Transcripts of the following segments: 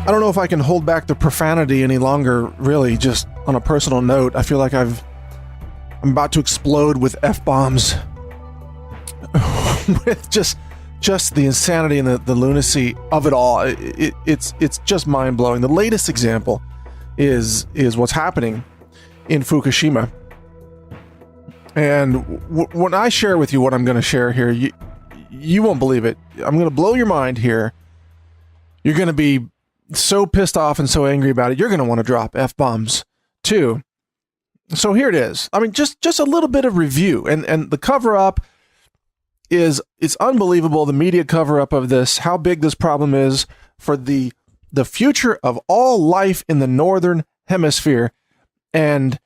I don't know if I can hold back the profanity any longer, really, just on a personal note. I feel like I'm about to explode with F-bombs. With just the insanity and the lunacy of it all. It's just mind-blowing. The latest example is what's happening in Fukushima. And when I share with you what I'm going to share here, you won't believe it. I'm going to blow your mind here. You're going to be so pissed off and so angry about it, you're going to want to drop F-bombs too. So here it is. I mean, just a little bit of review. And the cover-up it's unbelievable, the media cover-up of this, how big this problem is for the future of all life in the Northern Hemisphere. And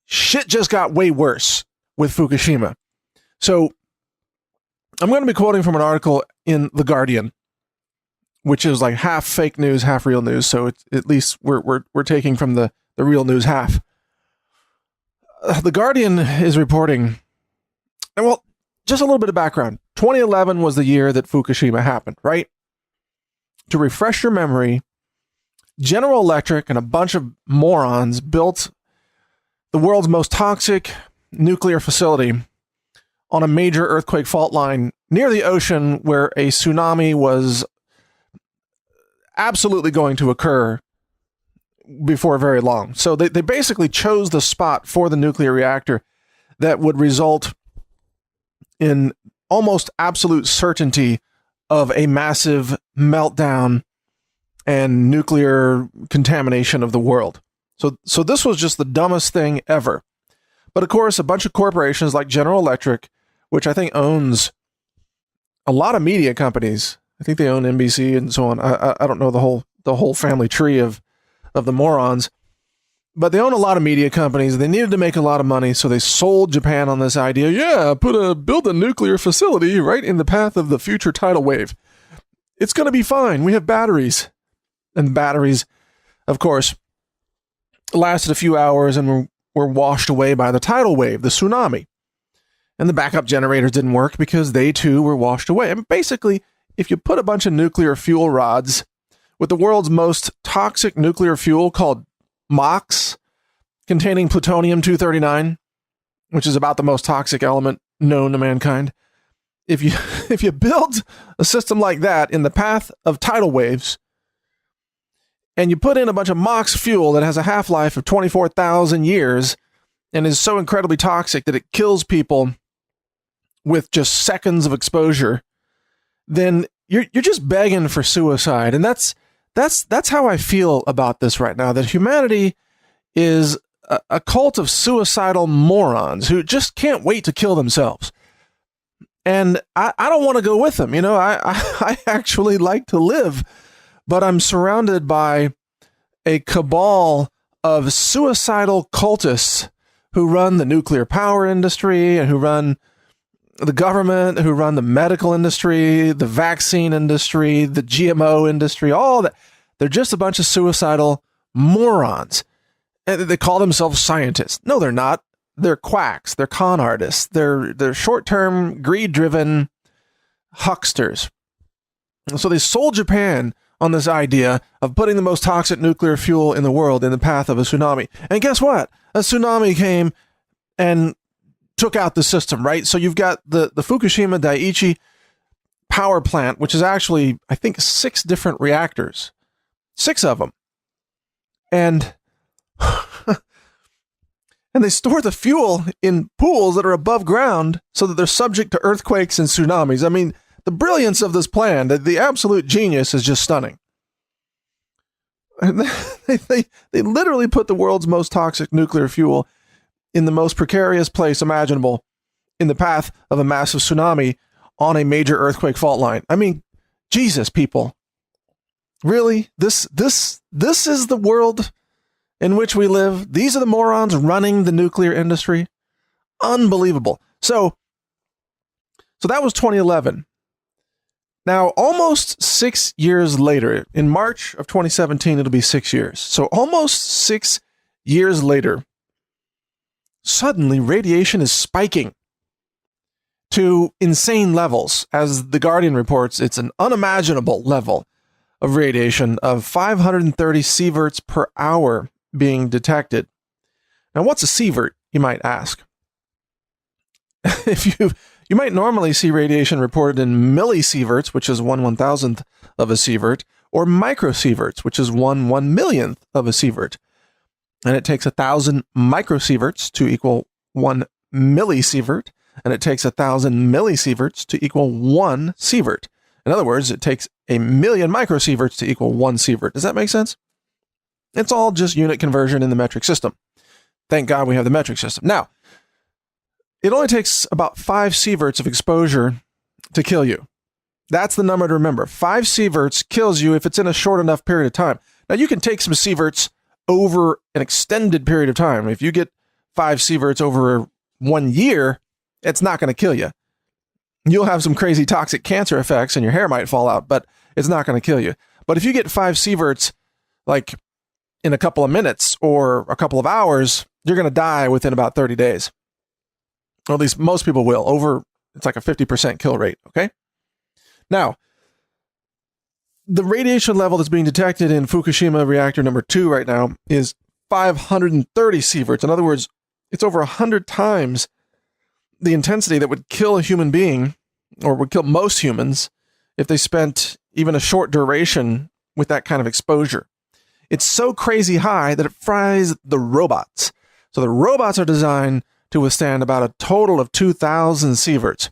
shit just got way worse with Fukushima. So I'm going to be quoting from an article in The Guardian, which is like half fake news, half real news. So it's, at least we're taking from the real news half. The Guardian is reporting, and well, just a little bit of background. 2011 was the year that Fukushima happened, right? To refresh your memory, General Electric and a bunch of morons built the world's most toxic nuclear facility on a major earthquake fault line near the ocean where a tsunami was absolutely going to occur before very long. So they basically chose the spot for the nuclear reactor that would result in almost absolute certainty of a massive meltdown and nuclear contamination of the world. So this was just the dumbest thing ever. But of course, a bunch of corporations like General Electric, which I think owns a lot of media companies. I think they own NBC and so on. I don't know the whole family tree of the morons, but they own a lot of media companies. They needed to make a lot of money, so they sold Japan on this idea. Yeah, build a nuclear facility right in the path of the future tidal wave. It's going to be fine. We have batteries. And the batteries, of course, lasted a few hours and were washed away by the tidal wave, the tsunami. And the backup generators didn't work because they too were washed away. And basically, if you put a bunch of nuclear fuel rods with the world's most toxic nuclear fuel called MOX, containing plutonium-239, which is about the most toxic element known to mankind. If you build a system like that in the path of tidal waves, and you put in a bunch of MOX fuel that has a half-life of 24,000 years and is so incredibly toxic that it kills people with just seconds of exposure, then you're just begging for suicide. And that's how I feel about this right now, that humanity is a cult of suicidal morons who just can't wait to kill themselves. And I don't want to go with them. You know, I actually like to live, but I'm surrounded by a cabal of suicidal cultists who run the nuclear power industry and who run the government, who run the medical industry, the vaccine industry, the GMO industry, all that. They're just a bunch of suicidal morons. And they call themselves scientists. No, they're not. They're quacks. They're con artists. They're short-term, greed-driven hucksters. So they sold Japan on this idea of putting the most toxic nuclear fuel in the world in the path of a tsunami. And guess what? A tsunami came and took out the system, right? So you've got the Fukushima Daiichi power plant, which is actually, I think, 6 different reactors. 6 of them. And and they store the fuel in pools that are above ground so that they're subject to earthquakes and tsunamis. I mean, the brilliance of this plan, the absolute genius is just stunning. And they literally put the world's most toxic nuclear fuel in the most precarious place imaginable in the path of a massive tsunami on a major earthquake fault line. I mean, Jesus, people. Really? This is the world in which we live? These are the morons running the nuclear industry? Unbelievable. So that was 2011. Now, almost 6 years later, in March of 2017, it'll be 6 years. So almost 6 years later, suddenly radiation is spiking to insane levels. As The Guardian reports, it's an unimaginable level of radiation of 530 sieverts per hour being detected. Now, what's a sievert, you might ask? If you might normally see radiation reported in millisieverts, which is 1/1000th of a sievert, or microsieverts, which is 1/1,000,000th of a sievert. And it takes 1,000 microsieverts to equal 1 millisievert, and it takes 1,000 millisieverts to equal 1 sievert. In other words, it takes 1,000,000 microsieverts to equal 1 sievert. Does that make sense? It's all just unit conversion in the metric system. Thank God we have the metric system. Now, it only takes about 5 sieverts of exposure to kill you. That's the number to remember. 5 sieverts kills you if it's in a short enough period of time. Now, you can take some sieverts over an extended period of time. If you get 5 sieverts over 1 year, it's not going to kill you. You'll have some crazy toxic cancer effects and your hair might fall out, but it's not going to kill you. But if you get 5 sieverts, like in a couple of minutes or a couple of hours, you're going to die within about 30 days. Or at least most people will. It's like a 50% kill rate, okay? Now, the radiation level that's being detected in Fukushima reactor number 2 right now is 530 sieverts. In other words, it's over 100 times the intensity that would kill a human being, or would kill most humans, if they spent even a short duration with that kind of exposure. It's so crazy high that it fries the robots. So the robots are designed to withstand about a total of 2,000 sieverts.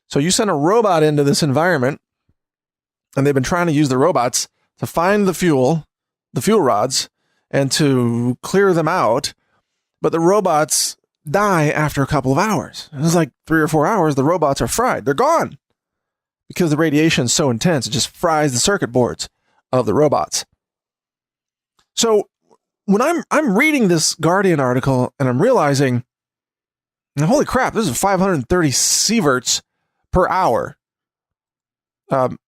So you send a robot into this environment, and they've been trying to use the robots to find the fuel rods, and to clear them out. But the robots die after a couple of hours. It's like 3 or 4 hours, the robots are fried. They're gone because the radiation is so intense. It just fries the circuit boards of the robots. So when I'm reading this Guardian article and I'm realizing, holy crap, this is 530 sieverts per hour.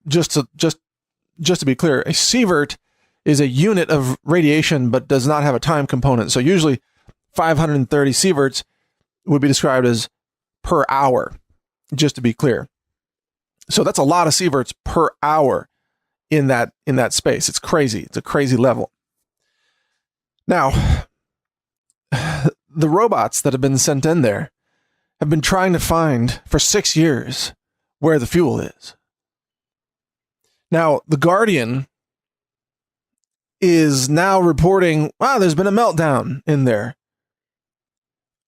Just to be clear, a sievert is a unit of radiation, but does not have a time component. So usually 530 sieverts would be described as per hour, just to be clear. So that's a lot of sieverts per hour in that space. It's crazy. It's a crazy level. Now, the robots that have been sent in there have been trying to find for 6 years where the fuel is. Now, the Guardian is now reporting, wow, there's been a meltdown in there.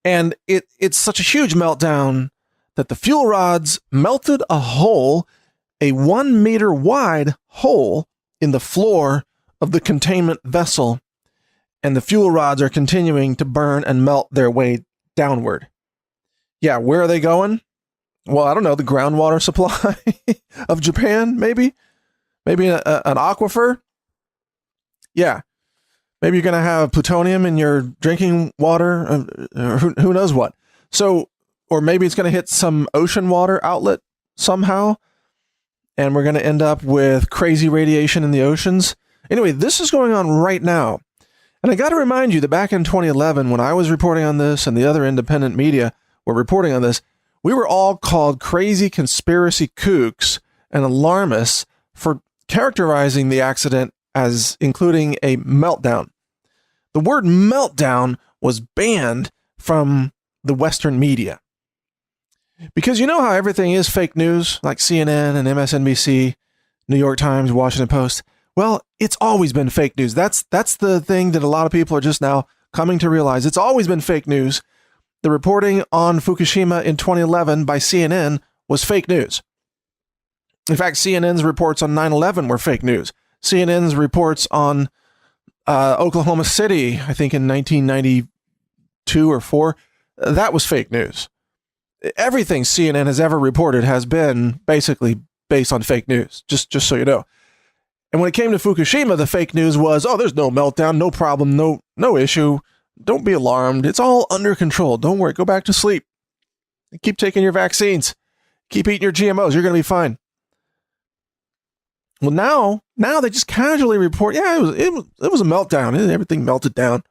And it's such a huge meltdown that the fuel rods melted a hole, a 1 meter wide hole in the floor of the containment vessel. And the fuel rods are continuing to burn and melt their way downward. Yeah, where are they going? Well, I don't know, the groundwater supply of Japan, maybe? Maybe an aquifer? Yeah. Maybe you're going to have plutonium in your drinking water, or who knows what. So, or maybe it's going to hit some ocean water outlet somehow, and we're going to end up with crazy radiation in the oceans. Anyway, this is going on right now. And I got to remind you that back in 2011, when I was reporting on this and the other independent media were reporting on this, we were all called crazy conspiracy kooks and alarmists for characterizing the accident as including a meltdown. The word meltdown was banned from the Western media. Because you know how everything is fake news, like CNN and MSNBC, New York Times, Washington Post? Well, it's always been fake news. That's the thing that a lot of people are just now coming to realize. It's always been fake news. The reporting on Fukushima in 2011 by CNN was fake news. In fact, CNN's reports on 9/11 were fake news. CNN's reports on Oklahoma City, I think in 1992 or 4, that was fake news. Everything CNN has ever reported has been basically based on fake news, just so you know. And when it came to Fukushima, the fake news was, oh, there's no meltdown, no problem, no issue. Don't be alarmed. It's all under control. Don't worry. Go back to sleep. Keep taking your vaccines. Keep eating your GMOs. You're going to be fine. Well, now they just casually report, yeah, it was a meltdown. Everything melted down.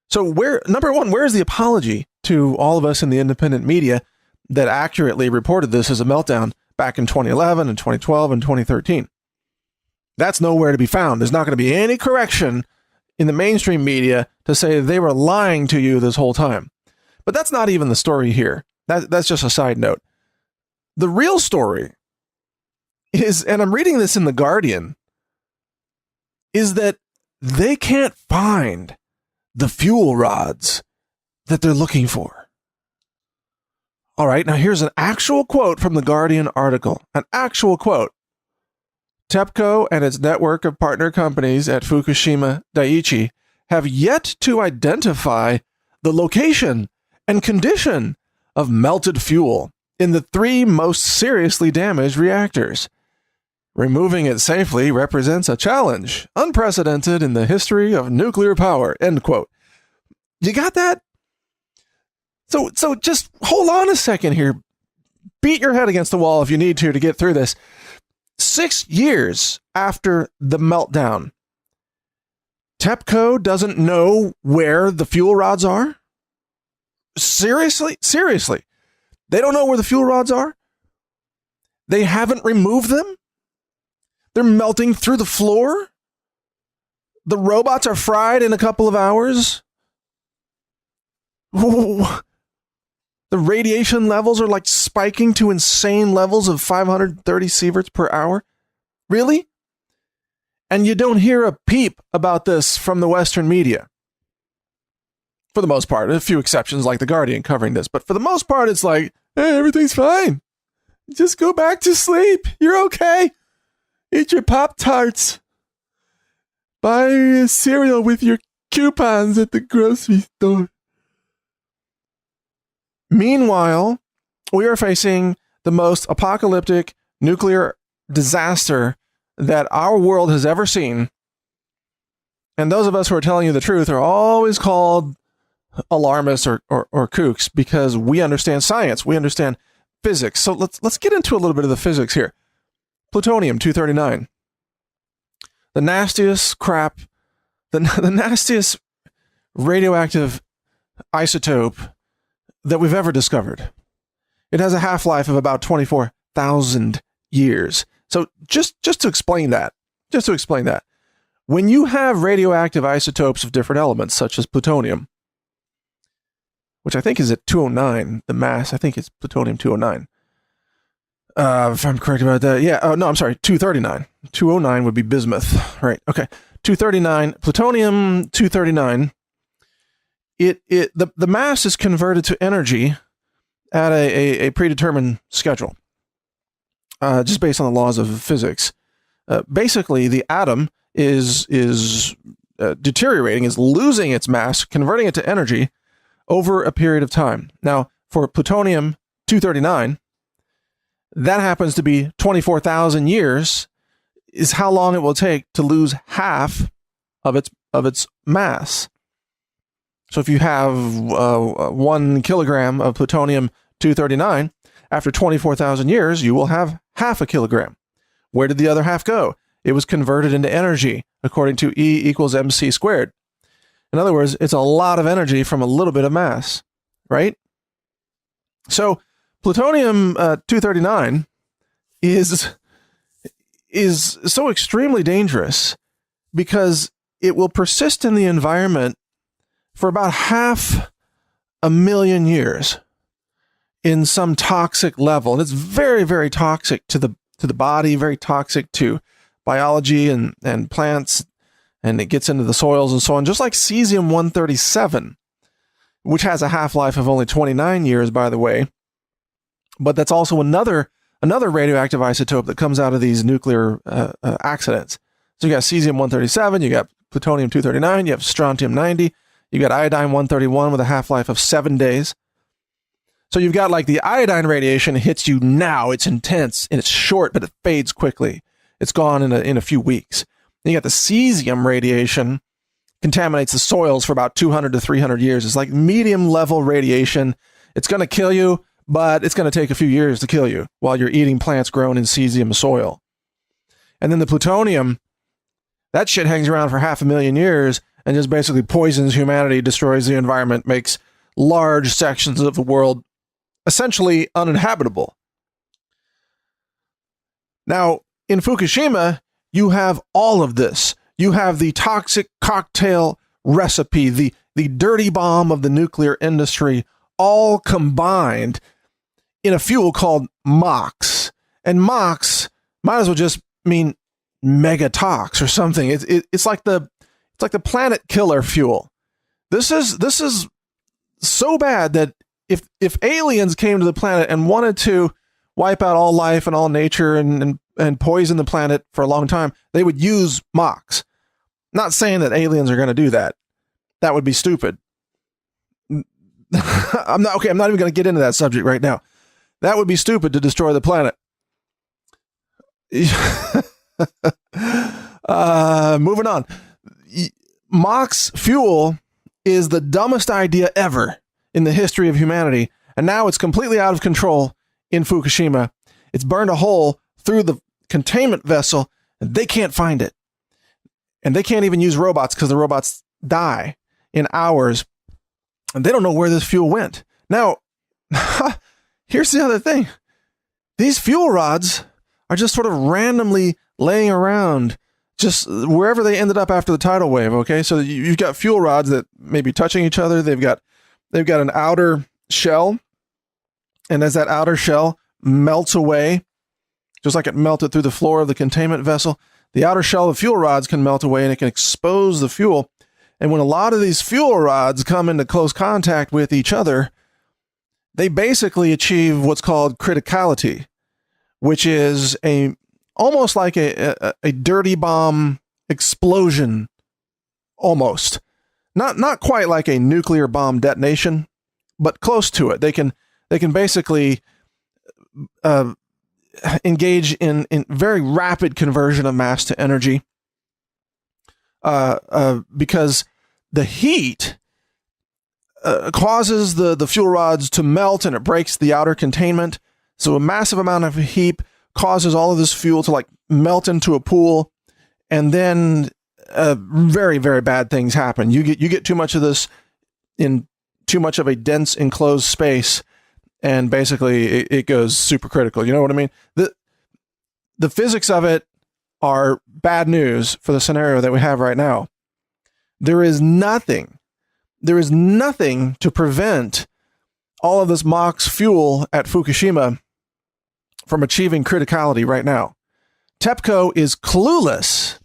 So number one, where's the apology to all of us in the independent media that accurately reported this as a meltdown back in 2011 and 2012 and 2013? That's nowhere to be found. There's not going to be any correction in the mainstream media to say they were lying to you this whole time. But that's not even the story here. That's just a side note. The real story is, and I'm reading this in The Guardian, is that they can't find the fuel rods that they're looking for. All right, now here's an actual quote from the Guardian article. An actual quote. TEPCO and its network of partner companies at Fukushima Daiichi have yet to identify the location and condition of melted fuel in the 3 most seriously damaged reactors. Removing it safely represents a challenge unprecedented in the history of nuclear power, end quote. You got that? So just hold on a second here. Beat your head against the wall if you need to get through this. 6 years after the meltdown, TEPCO doesn't know where the fuel rods are? Seriously? They don't know where the fuel rods are? They haven't removed them? They're melting through the floor? The robots are fried in a couple of hours? Ooh. The radiation levels are like spiking to insane levels of 530 sieverts per hour? Really? And you don't hear a peep about this from the Western media. For the most part, a few exceptions like The Guardian covering this, but for the most part, it's like, hey, everything's fine. Just go back to sleep. You're okay. Eat your Pop-Tarts. Buy a cereal with your coupons at the grocery store. Meanwhile, we are facing the most apocalyptic nuclear disaster that our world has ever seen. And those of us who are telling you the truth are always called alarmists or kooks because we understand science. We understand physics. So let's get into a little bit of the physics here. Plutonium-239. The nastiest crap, the nastiest radioactive isotope that we've ever discovered. It has a half-life of about 24,000 years. So just to explain that, when you have radioactive isotopes of different elements, such as plutonium, which I think is at 209, the mass, I think it's plutonium-209. If I'm correct about that, yeah. Oh, no, I'm sorry, 239. 209 would be bismuth, right? Okay, 239, plutonium-239. The mass is converted to energy at a predetermined schedule, just based on the laws of physics. Basically, the atom is deteriorating, is losing its mass, converting it to energy over a period of time. Now, for plutonium-239, that happens to be 24,000 years, is how long it will take to lose half of its mass. So if you have 1 kilogram of plutonium-239, after 24,000 years, you will have half a kilogram. Where did the other half go? It was converted into energy, according to E equals mc squared. In other words, it's a lot of energy from a little bit of mass, right? So plutonium-239 is so extremely dangerous because it will persist in the environment for about 500,000 years in some toxic level. And it's very, very toxic to the body, very toxic to biology and plants, and it gets into the soils and so on, just like cesium-137, which has a half-life of only 29 years, by the way. But that's also another radioactive isotope that comes out of these nuclear accidents. So you got cesium-137, you got plutonium-239, you have strontium-90, you got iodine-131 with a half-life of 7 days. So you've got like the iodine radiation hits you now. It's intense and it's short, but it fades quickly. It's gone in a few weeks. Then you got the cesium radiation, contaminates the soils for about 200 to 300 years. It's like medium level radiation. It's going to kill you, but it's going to take a few years to kill you while you're eating plants grown in cesium soil. And then the plutonium, that shit hangs around for 500,000 years and just basically poisons humanity, destroys the environment, makes large sections of the world essentially uninhabitable. Now, in Fukushima, you have all of this. You have the toxic cocktail recipe, the dirty bomb of the nuclear industry, all combined in a fuel called MOX. And MOX might as well just mean megatox or something. It's like the planet killer fuel. This is so bad that if aliens came to the planet and wanted to wipe out all life and all nature and poison the planet for a long time, they would use MOX. Not saying that aliens are going to do that. That would be stupid. I'm not even going to get into that subject right now. That would be stupid to destroy the planet. Moving on. MOX fuel is the dumbest idea ever in the history of humanity, and now it's completely out of control in Fukushima. It's burned a hole through the containment vessel, and they can't find it. And they can't even use robots because the robots die in hours, and they don't know where this fuel went. Now, here's the other thing. These fuel rods are just sort of randomly laying around just wherever they ended up after the tidal wave, okay? So you've got fuel rods that may be touching each other. They've got an outer shell, and as that outer shell melts away, just like it melted through the floor of the containment vessel, the outer shell of fuel rods can melt away and it can expose the fuel. And when a lot of these fuel rods come into close contact with each other, they basically achieve what's called criticality, which is almost like a dirty bomb explosion, almost. Not quite like a nuclear bomb detonation, but close to it. They can basically engage in very rapid conversion of mass to energy, because the heat causes the fuel rods to melt, and it breaks the outer containment. So a massive amount of heat causes all of this fuel to like melt into a pool, and then very, very bad things happen. You get too much of this in too much of a dense enclosed space, and basically it goes supercritical. You know what I mean? The physics of it are bad news for the scenario that we have right now. There is nothing to prevent all of this MOX fuel at Fukushima from achieving criticality right now. TEPCO is clueless.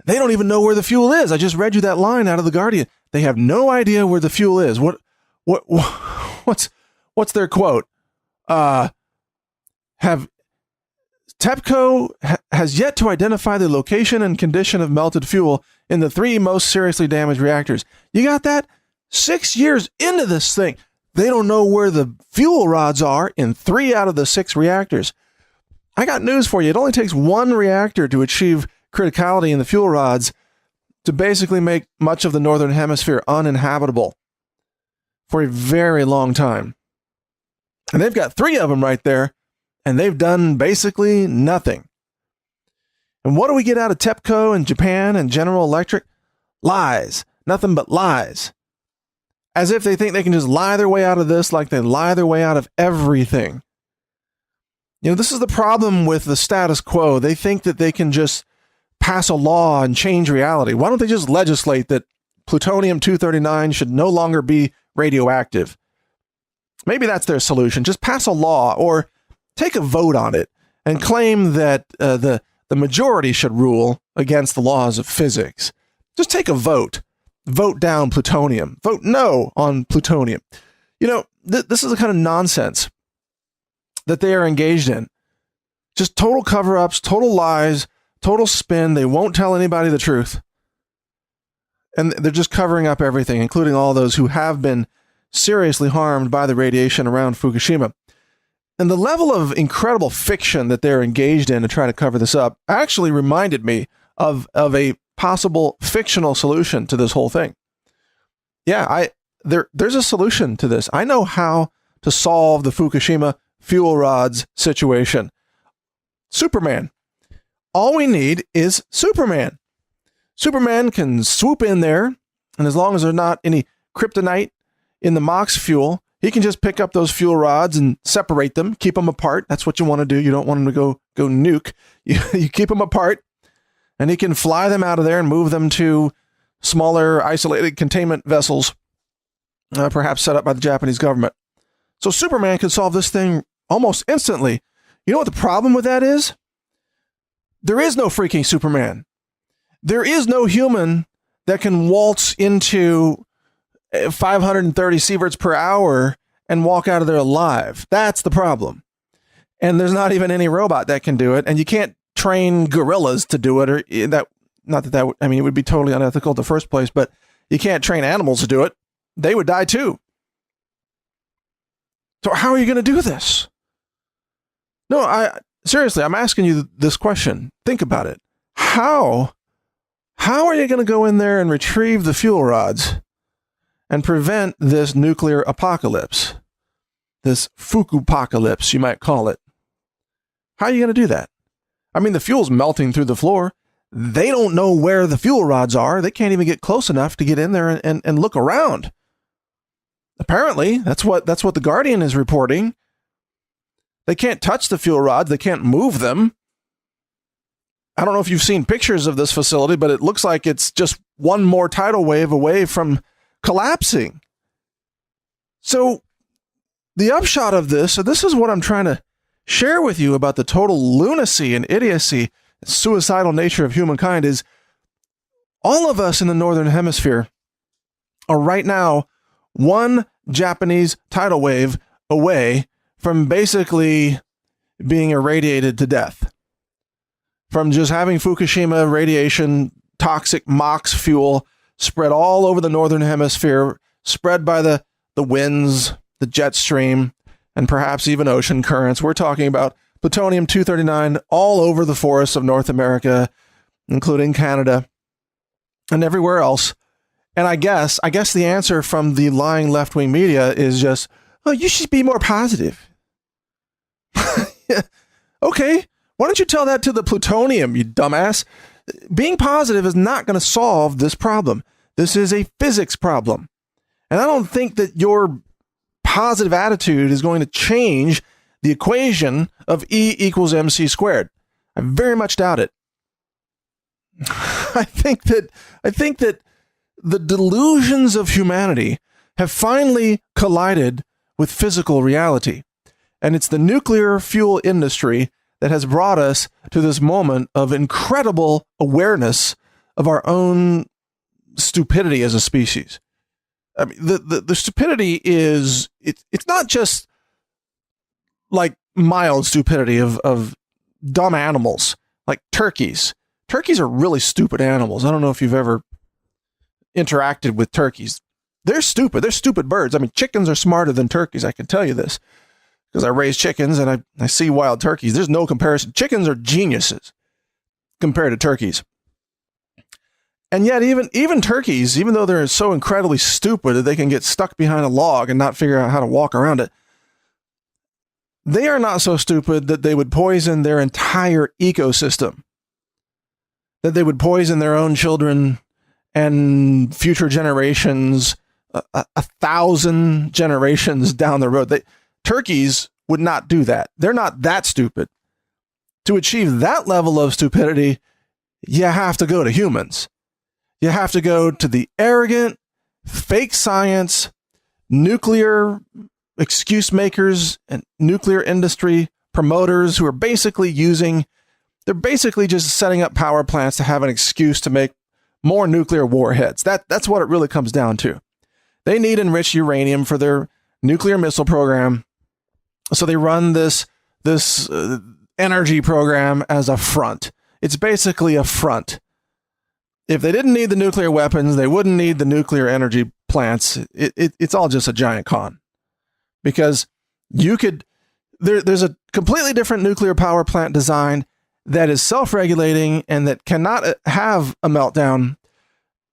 They don't even know where the fuel is. I just read you that line out of The Guardian. They have no idea where the fuel is. What's their quote? TEPCO has yet to identify the location and condition of melted fuel in the 3 most seriously damaged reactors. You got that? 6 years into this thing, they don't know where the fuel rods are in 3 out of the 6 reactors. I got news for you. It only takes 1 reactor to achieve criticality in the fuel rods to basically make much of the northern hemisphere uninhabitable for a very long time. And they've got 3 of them right there, and they've done basically nothing. And what do we get out of TEPCO and Japan and General Electric? Lies. Nothing but lies. As if they think they can just lie their way out of this like they lie their way out of everything. You know, this is the problem with the status quo. They think that they can just pass a law and change reality. Why don't they just legislate that plutonium-239 should no longer be radioactive? Maybe that's their solution. Just pass a law or take a vote on it and claim that the majority should rule against the laws of physics. Just take a vote. Vote down plutonium. Vote no on plutonium. You know, this is the kind of nonsense that they are engaged in. Just total cover-ups, total lies, total spin. They won't tell anybody the truth. And they're just covering up everything, including all those who have been seriously harmed by the radiation around Fukushima. And the level of incredible fiction that they're engaged in to try to cover this up actually reminded me of a possible fictional solution to this whole thing. Yeah, there's a solution to this. I know how to solve the Fukushima fuel rods situation. Superman. All we need is Superman. Superman can swoop in there, and as long as there's not any kryptonite in the MOX fuel, he can just pick up those fuel rods and separate them, keep them apart. That's what you want to do. You don't want them to go nuke. You keep them apart, and he can fly them out of there and move them to smaller, isolated containment vessels, perhaps set up by the Japanese government. So Superman could solve this thing almost instantly. You know what the problem with that is? There is no freaking Superman. There is no human that can waltz into 530 sieverts per hour and walk out of there alive. That's the problem. And there's not even any robot that can do it. And you can't train gorillas to do it, or that, not that that would, I mean, it would be totally unethical in the first place, but you can't train animals to do it. They would die too. So how are you going to do this? No, seriously, I'm asking you this question. Think about it. How are you going to go in there and retrieve the fuel rods and prevent this nuclear apocalypse? This Fukupocalypse, you might call it. How are you going to do that? I mean, the fuel's melting through the floor. They don't know where the fuel rods are. They can't even get close enough to get in there and look around. Apparently, that's what the Guardian is reporting. They can't touch the fuel rods. They can't move them. I don't know if you've seen pictures of this facility, but it looks like it's just one more tidal wave away from collapsing. So the upshot of this, so this is what I'm trying to share with you about the total lunacy and idiocy, suicidal nature of humankind, is all of us in the Northern Hemisphere are right now one Japanese tidal wave away from basically being irradiated to death. From just having Fukushima radiation, toxic MOX fuel spread all over the Northern Hemisphere, spread by the winds, the jet stream, and perhaps even ocean currents. We're talking about plutonium-239 all over the forests of North America, including Canada and everywhere else. And I guess the answer from the lying left-wing media is just, oh, you should be more positive. Yeah. Okay, why don't you tell that to the plutonium, you dumbass? Being positive is not going to solve this problem. This is a physics problem. And I don't think that your positive attitude is going to change the equation of E equals mc squared. I very much doubt it. I think that the delusions of humanity have finally collided with physical reality. And it's the nuclear fuel industry that has brought us to this moment of incredible awareness of our own stupidity as a species. I mean, the stupidity is, it's not just like mild stupidity of dumb animals, like turkeys. Turkeys are really stupid animals. I don't know if you've ever interacted with turkeys. They're stupid. They're stupid birds. I mean, chickens are smarter than turkeys. I can tell you this because I raise chickens and I see wild turkeys. There's no comparison. Chickens are geniuses compared to turkeys. And yet even turkeys, even though they're so incredibly stupid that they can get stuck behind a log and not figure out how to walk around it, they are not so stupid that they would poison their entire ecosystem, that they would poison their own children and future generations, 1,000 generations down the road. Turkeys would not do that. They're not that stupid. To achieve that level of stupidity, you have to go to humans. You have to go to the arrogant, fake science, nuclear excuse makers and nuclear industry promoters who are basically just setting up power plants to have an excuse to make more nuclear warheads. That's what it really comes down to. They need enriched uranium for their nuclear missile program. So they run this energy program as a front. It's basically a front. If they didn't need the nuclear weapons, they wouldn't need the nuclear energy plants. It's all just a giant con. Because there's a completely different nuclear power plant design that is self-regulating and that cannot have a meltdown.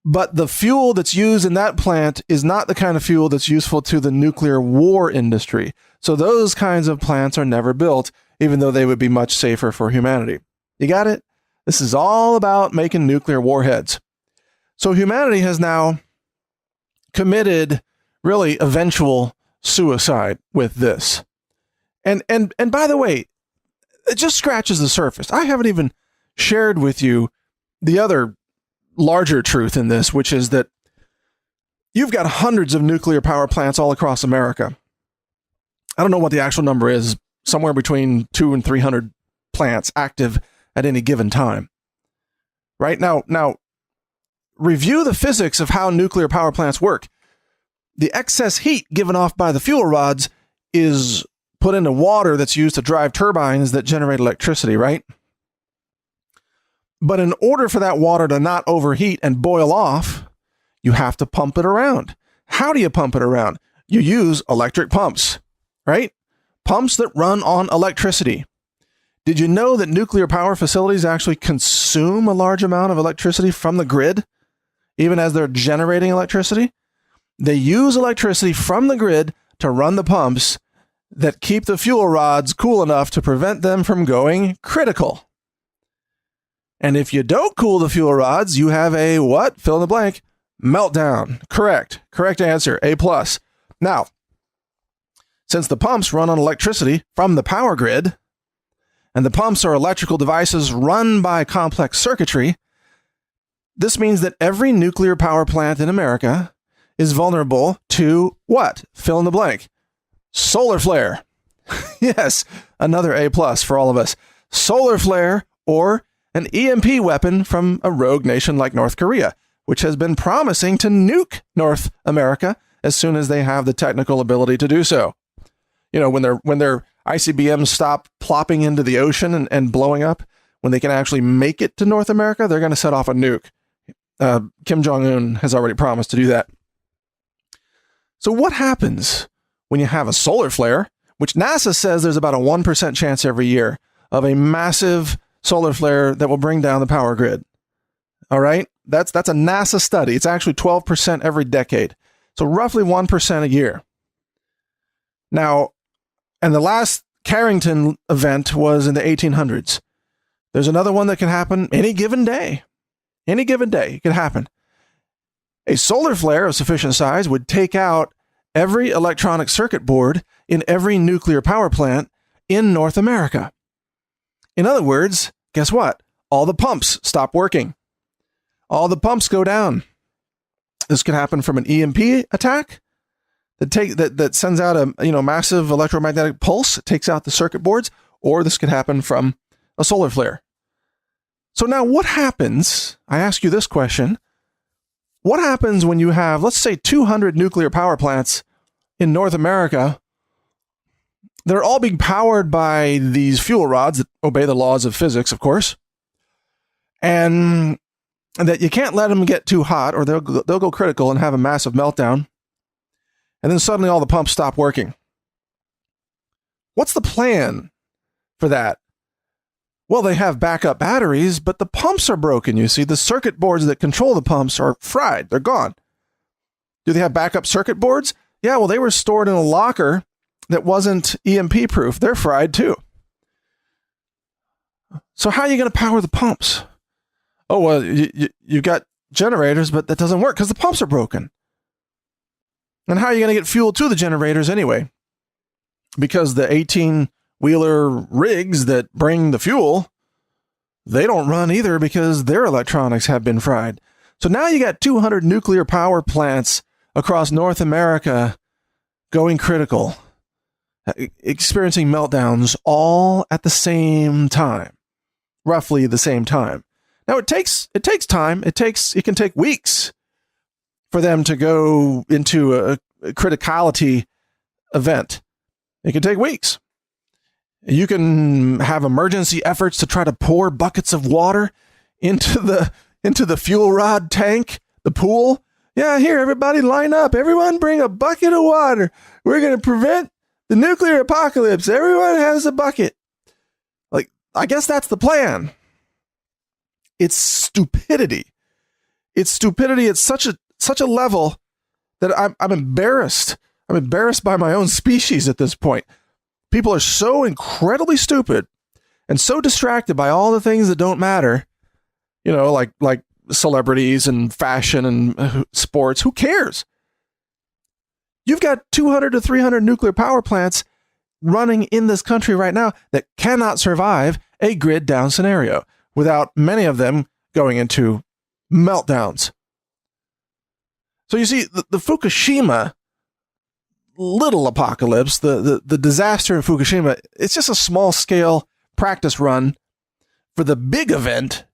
But the fuel that's used in that plant is not the kind of fuel that's useful to the nuclear war industry. So those kinds of plants are never built, even though they would be much safer for humanity. You got it? This is all about making nuclear warheads. So humanity has now committed really eventual suicide with this. And by the way, it just scratches the surface. I haven't even shared with you the other larger truth in this, which is that you've got hundreds of nuclear power plants all across America. I don't know what the actual number is, somewhere between 200 and 300 plants active at any given time. Right? Now, review the physics of how nuclear power plants work. The excess heat given off by the fuel rods is put into water that's used to drive turbines that generate electricity, right? But in order for that water to not overheat and boil off, you have to pump it around. How do you pump it around? You use electric pumps, right? Pumps that run on electricity. Did you know that nuclear power facilities actually consume a large amount of electricity from the grid, even as they're generating electricity? They use electricity from the grid to run the pumps that keep the fuel rods cool enough to prevent them from going critical. And if you don't cool the fuel rods, you have a what? Fill in the blank. Meltdown. Correct. Correct answer. A+. Now, since the pumps run on electricity from the power grid, and the pumps are electrical devices run by complex circuitry, this means that every nuclear power plant in America is vulnerable to what? Fill in the blank. Solar flare. Yes, another A+ for all of us. Solar flare, or an EMP weapon from a rogue nation like North Korea, which has been promising to nuke North America as soon as they have the technical ability to do so. You know, when their ICBMs stop plopping into the ocean and blowing up, when they can actually make it to North America, they're going to set off a nuke. Kim Jong-un has already promised to do that. So what happens when you have a solar flare, which NASA says there's about a 1% chance every year of a massive solar flare that will bring down the power grid? All right? That's a NASA study. It's actually 12% every decade. So roughly 1% a year. Now, and the last Carrington event was in the 1800s. There's another one that can happen any given day. Any given day, it can happen. A solar flare of sufficient size would take out every electronic circuit board in every nuclear power plant in North America. In other words, guess what? All the pumps stop working. All the pumps go down. This could happen from an EMP attack that sends out a massive electromagnetic pulse, it takes out the circuit boards, or this could happen from a solar flare. So now what happens? I ask you this question. What happens when you have, let's say, 200 nuclear power plants in North America that are all being powered by these fuel rods that obey the laws of physics, of course, and that you can't let them get too hot or they'll go critical and have a massive meltdown, and then suddenly all the pumps stop working? What's the plan for that? Well, they have backup batteries, but the pumps are broken, you see. The circuit boards that control the pumps are fried. They're gone. Do they have backup circuit boards? Yeah, well, they were stored in a locker that wasn't EMP proof. They're fried too. So how are you going to power the pumps? Oh, well, you've got generators, but that doesn't work because the pumps are broken. And how are you going to get fuel to the generators anyway? Because the 18-wheeler rigs that bring the fuel, they don't run either because their electronics have been fried. So now you got 200 nuclear power plants across North America going critical, experiencing meltdowns all at the same time, roughly the same time. Now it takes time. It can take weeks for them to go into a criticality event. It can take weeks. You can have emergency efforts to try to pour buckets of water into the fuel rod tank, the pool. Yeah, here, everybody line up. Everyone bring a bucket of water. We're going to prevent the nuclear apocalypse. Everyone has a bucket. Like, I guess that's the plan. It's stupidity. It's stupidity at such a level that I'm embarrassed. I'm embarrassed by my own species at this point. People are so incredibly stupid and so distracted by all the things that don't matter, like celebrities and fashion and sports. Who cares? You've got 200 to 300 nuclear power plants running in this country right now that cannot survive a grid down scenario without many of them going into meltdowns. So you see, the Fukushima little apocalypse, the disaster in Fukushima, it's just a small scale practice run for the big event,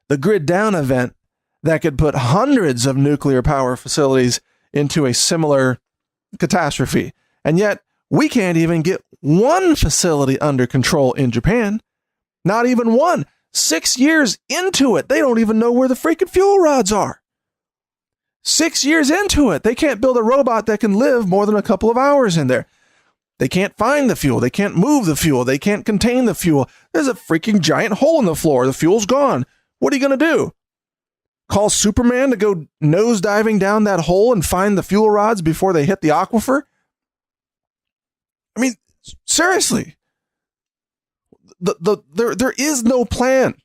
the grid down event, that could put hundreds of nuclear power facilities into a similar catastrophe. And yet, we can't even get one facility under control in Japan. Not even one. 6 years into it, they don't even know where the freaking fuel rods are. 6 years into it, they can't build a robot that can live more than a couple of hours in there. They can't find the fuel. They can't move the fuel. They can't contain the fuel. There's a freaking giant hole in the floor. The fuel's gone. What are you going to do? Call Superman to go nosediving down that hole and find the fuel rods before they hit the aquifer? I mean, seriously. There is no plan.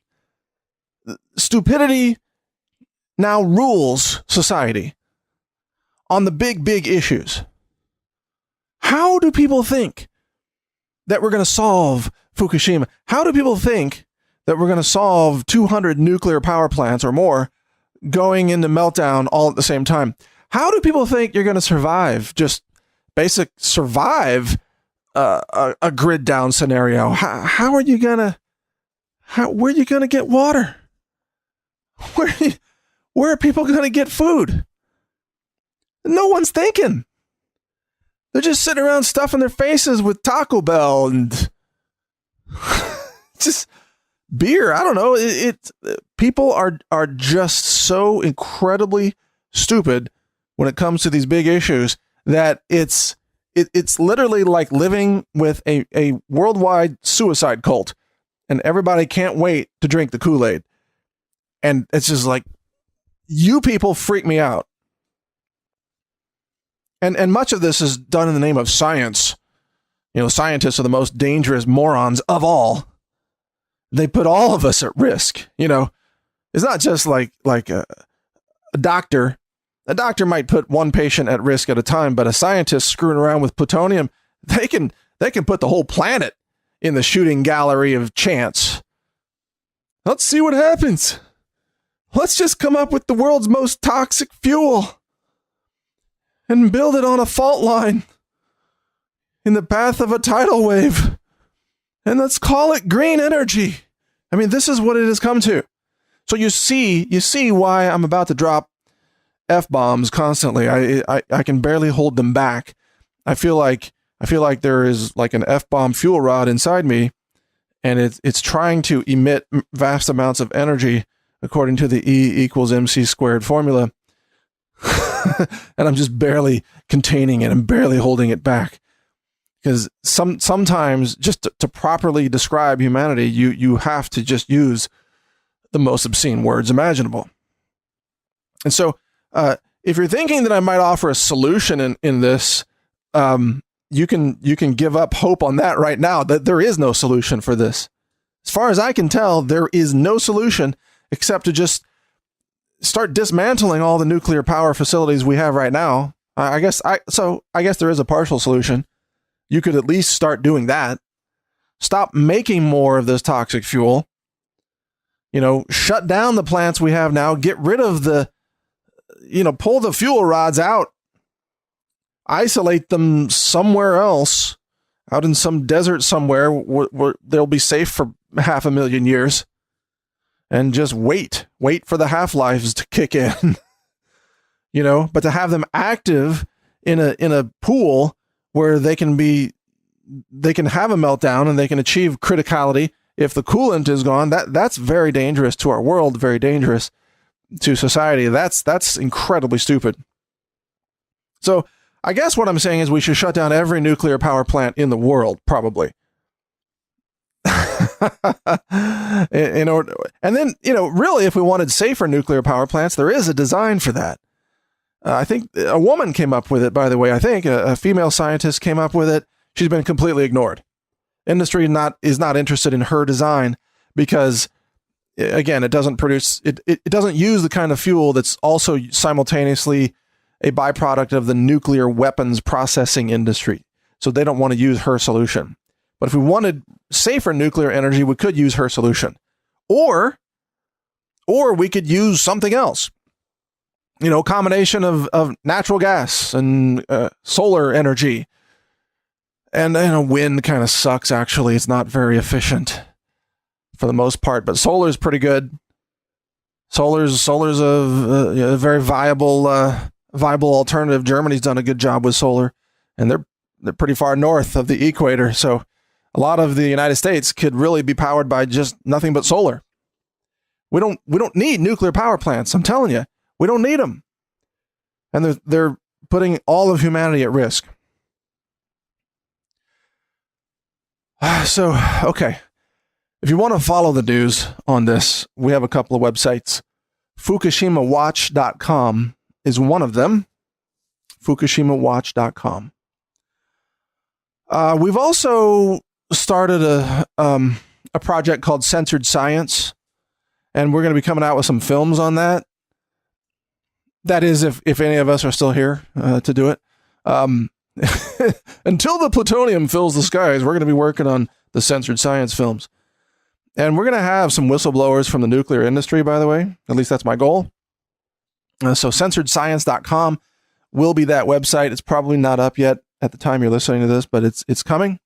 Stupidity now rules society on the big issues. How do people think that we're going to solve Fukushima? How do people think that we're going to solve 200 nuclear power plants or more going into meltdown all at the same time? How do people think you're going to survive, just basic survive a grid down scenario? How are you going to, where are you going to get water? Where are people going to get food? No one's thinking. They're just sitting around stuffing their faces with Taco Bell and just beer. I don't know. People are just so incredibly stupid when it comes to these big issues that it's literally like living with a worldwide suicide cult, and everybody can't wait to drink the Kool-Aid. And it's just like, you people freak me out. And much of this is done in the name of science. You know, scientists are the most dangerous morons of all. They put all of us at risk. You know, it's not just like a doctor. A doctor might put one patient at risk at a time, but a scientist screwing around with plutonium, they can put the whole planet in the shooting gallery of chance. Let's see what happens. Let's just come up with the world's most toxic fuel and build it on a fault line in the path of a tidal wave. And let's call it green energy. I mean, this is what it has come to. So you see why I'm about to drop F-bombs constantly. I can barely hold them back. I feel like there is like an F-bomb fuel rod inside me, and it's trying to emit vast amounts of energy according to the E=mc² formula. And I'm just barely containing it. I'm barely holding it back. Because sometimes just to properly describe humanity, you have to just use the most obscene words imaginable. And so if you're thinking that I might offer a solution in this, you can give up hope on that right now, that there is no solution for this. As far as I can tell, there is no solution except to just start dismantling all the nuclear power facilities we have right now. I guess there is a partial solution. You could at least start doing that. Stop making more of this toxic fuel. You know, shut down the plants we have now. Get rid of pull the fuel rods out. Isolate them somewhere else, out in some desert somewhere where they'll be safe for 500,000 years. And just wait for the half-lives to kick in. You know, but to have them active in a pool where they can have a meltdown and they can achieve criticality if the coolant is gone, that's very dangerous to our world, very dangerous to society. That's incredibly stupid. So I guess what I'm saying is we should shut down every nuclear power plant in the world, probably. In order, and then, really, if we wanted safer nuclear power plants, there is a design for that. I think a woman came up with it, by the way. I think a female scientist came up with it. She's been completely ignored. Industry is not interested in her design because, again, it doesn't produce, it doesn't use the kind of fuel that's also simultaneously a byproduct of the nuclear weapons processing industry. So they don't want to use her solution. But if we wanted safer nuclear energy, we could use her solution. Or Or we could use something else. Combination of natural gas and solar energy. And wind kind of sucks, actually. It's not very efficient for the most part, but solar is pretty good. Solar's a very viable alternative. Germany's done a good job with solar, and they're pretty far north of the equator. So a lot of the United States could really be powered by just nothing but solar. We don't need nuclear power plants. I'm telling you, we don't need them. And they're putting all of humanity at risk. So, okay. If you want to follow the news on this, we have a couple of websites. FukushimaWatch.com is one of them. FukushimaWatch.com. We've also started a project called Censored Science, and we're going to be coming out with some films on that. That is, if any of us are still here to do it. Until the plutonium fills the skies, we're going to be working on the Censored Science films. And we're going to have some whistleblowers from the nuclear industry, by the way. At least that's my goal. So censoredscience.com will be that website. It's probably not up yet at the time you're listening to this, but it's coming.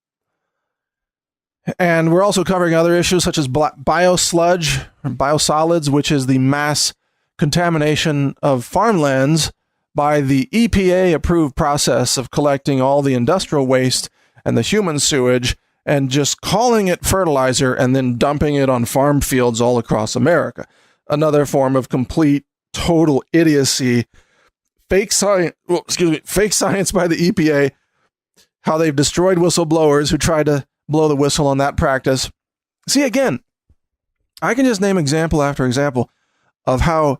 And we're also covering other issues such as biosludge, or biosolids, which is the mass contamination of farmlands by the EPA-approved process of collecting all the industrial waste and the human sewage and just calling it fertilizer and then dumping it on farm fields all across America. Another form of complete, total idiocy. Fake science by the EPA, how they've destroyed whistleblowers who tried to blow the whistle on that practice. See, again, I can just name example after example of how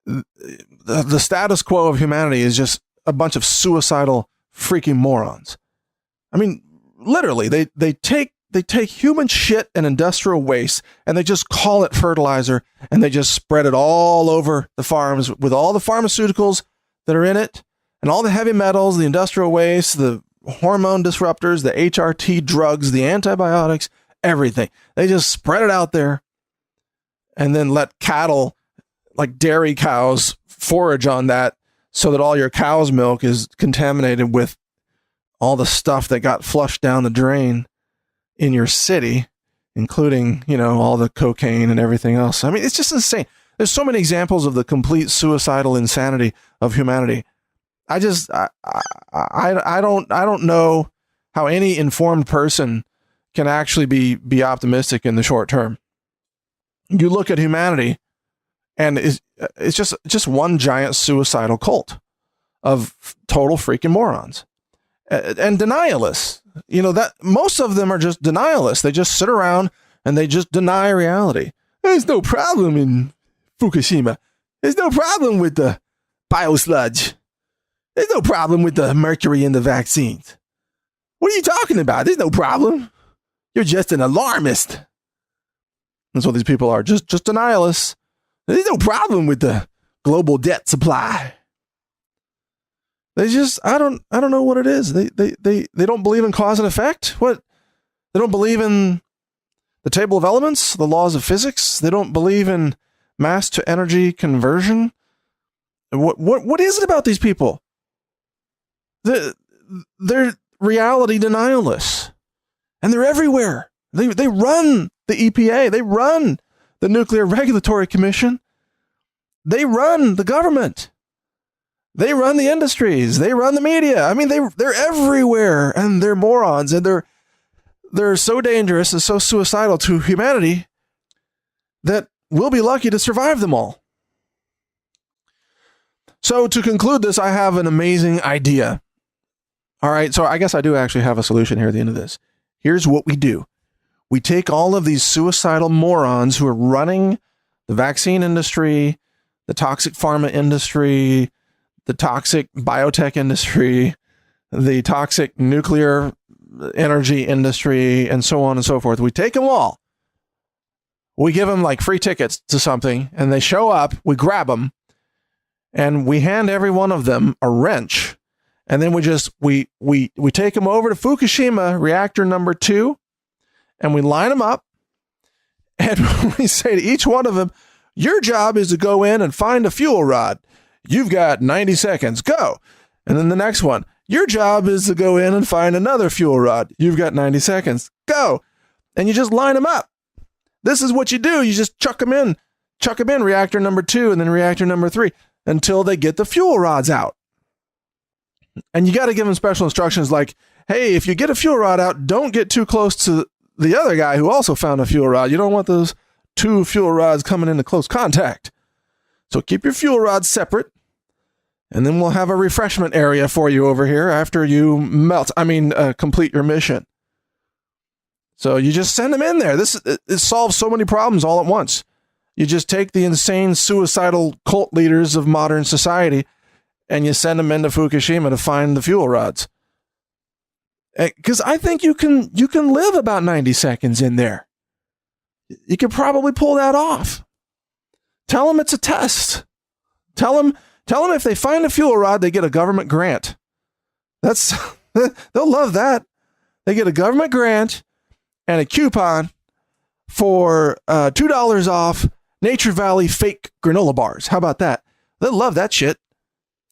the status quo of humanity is just a bunch of suicidal freaking morons. I mean, literally, they take human shit and industrial waste and they just call it fertilizer and they just spread it all over the farms with all the pharmaceuticals that are in it and all the heavy metals, the industrial waste, the hormone disruptors, the HRT drugs, the antibiotics, everything. They just spread it out there and then let cattle, like dairy cows, forage on that so that all your cow's milk is contaminated with all the stuff that got flushed down the drain in your city, including, all the cocaine and everything else. I mean, it's just insane. There's so many examples of the complete suicidal insanity of humanity. I don't know how any informed person can actually be optimistic in the short term. You look at humanity, and it's just one giant suicidal cult of total freaking morons and denialists. That most of them are just denialists. They just sit around and they just deny reality. There's no problem in Fukushima. There's no problem with the biosludge. There's no problem with the mercury in the vaccines. What are you talking about? There's no problem. You're just an alarmist. That's what these people are. Just denialists. There's no problem with the global debt supply. They just, I don't know what it is. They don't believe in cause and effect. What? They don't believe in the table of elements, the laws of physics. They don't believe in mass to energy conversion. What is it about these people? They're reality denialists, and they're everywhere. They run the EPA. They run the Nuclear Regulatory Commission. They run the government. They run the industries. They run the media. I mean, they're everywhere, and they're morons, and they're so dangerous and so suicidal to humanity that we'll be lucky to survive them all. So to conclude this, I have an amazing idea. All right, so I guess I do actually have a solution here at the end of this. Here's what we do. We take all of these suicidal morons who are running the vaccine industry, the toxic pharma industry, the toxic biotech industry, the toxic nuclear energy industry, and so on and so forth. We take them all. We give them like free tickets to something, and they show up, we grab them, and we hand every one of them a wrench. And then we take them over to Fukushima reactor number 2, and we line them up, and we say to each one of them, Your job is to go in and find a fuel rod. You've got 90 seconds. Go. And then the next one. Your job is to go in and find another fuel rod. You've got 90 seconds. Go. And you just line them up. This is what you do. You just chuck them in reactor number 2 and then reactor number 3 until they get the fuel rods out. And you got to give them special instructions like, hey, if you get a fuel rod out, don't get too close to the other guy who also found a fuel rod. You don't want those 2 fuel rods coming into close contact. So keep your fuel rods separate, and then we'll have a refreshment area for you over here after you complete your mission. So you just send them in there. It solves so many problems all at once. You just take the insane suicidal cult leaders of modern society and you send them into Fukushima to find the fuel rods. Because I think you can live about 90 seconds in there. You could probably pull that off. Tell them it's a test. Tell them if they find a fuel rod, they get a government grant. They'll love that. They get a government grant and a coupon for $2 off Nature Valley fake granola bars. How about that? They'll love that shit.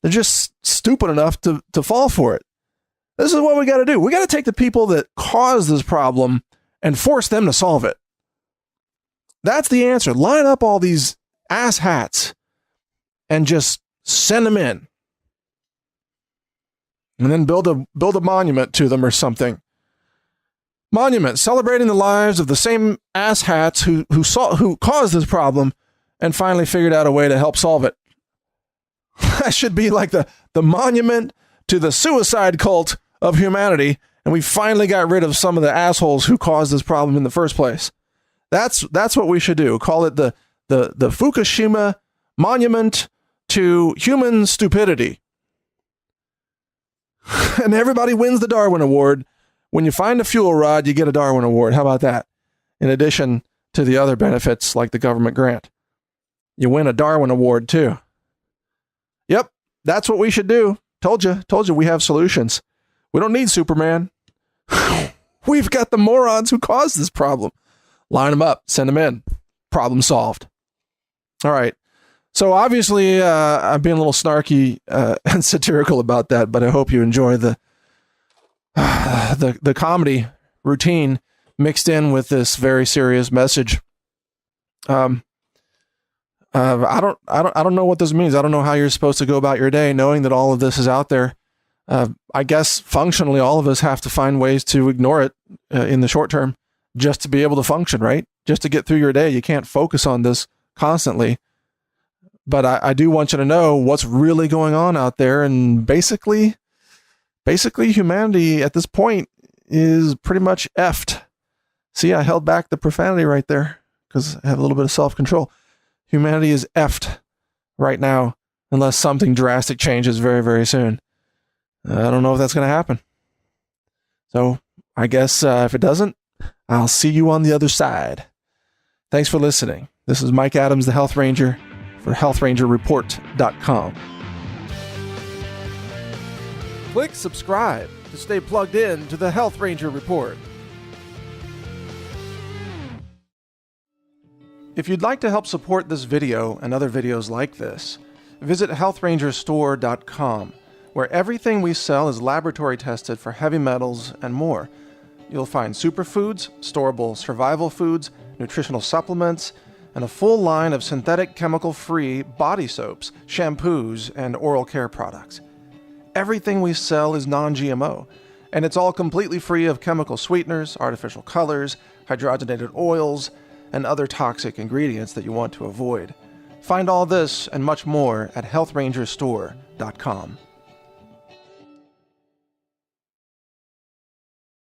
They're just stupid enough to fall for it. This is what we got to do. We got to take the people that caused this problem and force them to solve it. That's the answer. Line up all these ass hats and just send them in. And then build a monument to them or something. Monument celebrating the lives of the same ass hats who caused this problem and finally figured out a way to help solve it. That should be like the monument to the suicide cult of humanity, and we finally got rid of some of the assholes who caused this problem in the first place. That's what we should do. Call it the Fukushima Monument to Human Stupidity. And everybody wins the Darwin Award. When you find a fuel rod, you get a Darwin Award. How about that? In addition to the other benefits like the government grant. You win a Darwin Award too. Yep, that's what we should do. Told you we have solutions. We don't need Superman. We've got the morons who caused this problem. Line them up, send them in. Problem solved. All right. So obviously, I'm being a little snarky and satirical about that, but I hope you enjoy the comedy routine mixed in with this very serious message. I don't know what this means. I don't know how you're supposed to go about your day knowing that all of this is out there. I guess functionally all of us have to find ways to ignore it in the short term just to be able to function, right? Just to get through your day. You can't focus on this constantly. But I do want you to know what's really going on out there. And basically humanity at this point is pretty much effed. See, I held back the profanity right there because I have a little bit of self-control. Humanity is effed right now unless something drastic changes very, very soon. I don't know if that's going to happen. So I guess if it doesn't, I'll see you on the other side. Thanks for listening. This is Mike Adams, the Health Ranger, for healthrangerreport.com. Click subscribe to stay plugged in to the Health Ranger Report. If you'd like to help support this video and other videos like this, visit healthrangerstore.com, where everything we sell is laboratory tested for heavy metals and more. You'll find superfoods, storable survival foods, nutritional supplements, and a full line of synthetic chemical-free body soaps, shampoos, and oral care products. Everything we sell is non-GMO, and it's all completely free of chemical sweeteners, artificial colors, hydrogenated oils, and other toxic ingredients that you want to avoid. Find all this and much more at healthrangerstore.com.